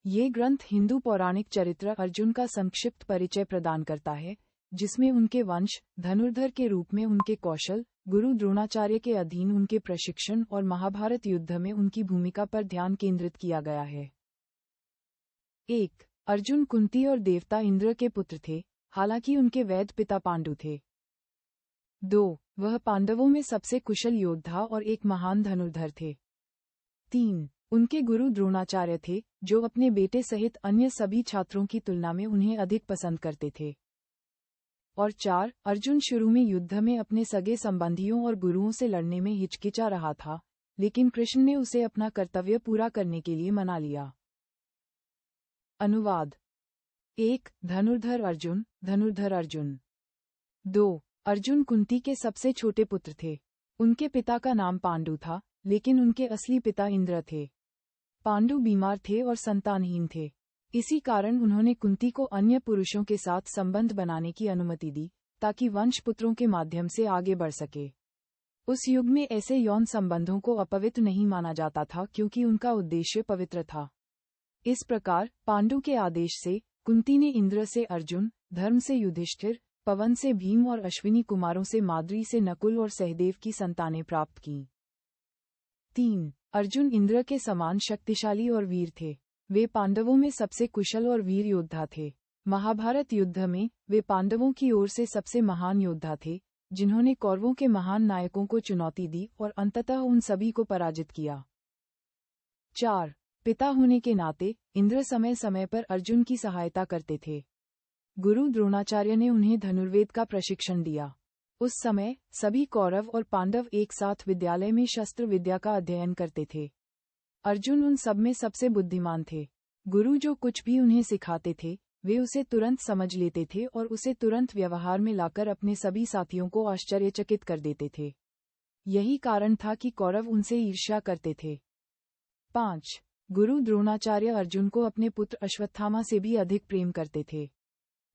ये ग्रंथ हिंदू पौराणिक चरित्र अर्जुन का संक्षिप्त परिचय प्रदान करता है, जिसमें उनके वंश, धनुर्धर के रूप में उनके कौशल, गुरु द्रोणाचार्य के अधीन उनके प्रशिक्षण और महाभारत युद्ध में उनकी भूमिका पर ध्यान केंद्रित किया गया है। 1. अर्जुन कुंती और देवता इंद्र के पुत्र थे, हालांकि उनके वैद्य पिता पांडु थे। 2. वह पांडवों में सबसे कुशल योद्धा और एक महान धनुर्धर थे। 3. उनके गुरु द्रोणाचार्य थे, जो अपने बेटे सहित अन्य सभी छात्रों की तुलना में उन्हें अधिक पसंद करते थे। और 4. अर्जुन शुरू में युद्ध में अपने सगे संबंधियों और गुरुओं से लड़ने में हिचकिचा रहा था, लेकिन कृष्ण ने उसे अपना कर्तव्य पूरा करने के लिए मना लिया। अनुवाद। 1. धनुर्धर अर्जुन, धनुर्धर अर्जुन। 2. अर्जुन कुंती के सबसे छोटे पुत्र थे। उनके पिता का नाम पांडु था, लेकिन उनके असली पिता इंद्र थे। पांडु बीमार थे और संतानहीन थे। इसी कारण उन्होंने कुंती को अन्य पुरुषों के साथ संबंध बनाने की अनुमति दी, ताकि वंश पुत्रों के माध्यम से आगे बढ़ सके। उस युग में ऐसे यौन संबंधों को अपवित्र नहीं माना जाता था, क्योंकि उनका उद्देश्य पवित्र था। इस प्रकार पांडु के आदेश से कुंती ने इंद्र से अर्जुन, धर्म से युधिष्ठिर, पवन से भीम और अश्विनी कुमारों से माद्री से नकुल और सहदेव की संतानें प्राप्त की। 3. अर्जुन इंद्र के समान शक्तिशाली और वीर थे। वे पांडवों में सबसे कुशल और वीर योद्धा थे। महाभारत युद्ध में वे पांडवों की ओर से सबसे महान योद्धा थे, जिन्होंने कौरवों के महान नायकों को चुनौती दी और अंततः उन सभी को पराजित किया। 4. पिता होने के नाते इंद्र समय समय पर अर्जुन की सहायता करते थे। गुरु द्रोणाचार्य ने उन्हें धनुर्वेद का प्रशिक्षण दिया। उस समय सभी कौरव और पांडव एक साथ विद्यालय में शस्त्र विद्या का अध्ययन करते थे। अर्जुन उन सब में सबसे बुद्धिमान थे। गुरु जो कुछ भी उन्हें सिखाते थे, वे उसे तुरंत समझ लेते थे और उसे तुरंत व्यवहार में लाकर अपने सभी साथियों को आश्चर्यचकित कर देते थे। यही कारण था कि कौरव उनसे ईर्ष्या करते थे। 5. गुरु द्रोणाचार्य अर्जुन को अपने पुत्र अश्वत्थामा से भी अधिक प्रेम करते थे।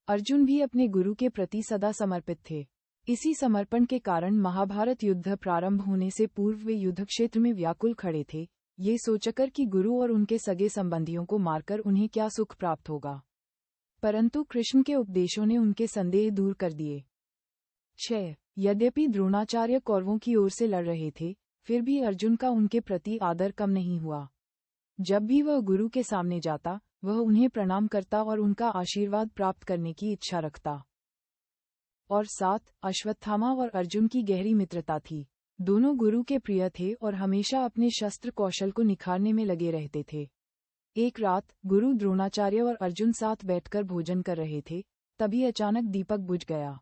अर्जुन भी अपने गुरु के प्रति सदा समर्पित थे। इसी समर्पण के कारण महाभारत युद्ध प्रारंभ होने से पूर्व वे युद्ध क्षेत्र में व्याकुल खड़े थे, ये सोचकर कि गुरु और उनके सगे संबंधियों को मारकर उन्हें क्या सुख प्राप्त होगा। परंतु कृष्ण के उपदेशों ने उनके संदेह दूर कर दिए। 6. यद्यपि द्रोणाचार्य कौरवों की ओर से लड़ रहे थे, फिर भी अर्जुन का उनके प्रति आदर कम नहीं हुआ। जब भी वह गुरु के सामने जाता, वह उन्हें प्रणाम करता और उनका आशीर्वाद प्राप्त करने की इच्छा रखता। और 7. अश्वत्थामा और अर्जुन की गहरी मित्रता थी। दोनों गुरु के प्रिय थे और हमेशा अपने शस्त्र कौशल को निखारने में लगे रहते थे। एक रात गुरु द्रोणाचार्य और अर्जुन साथ बैठकर भोजन कर रहे थे, तभी अचानक दीपक बुझ गया।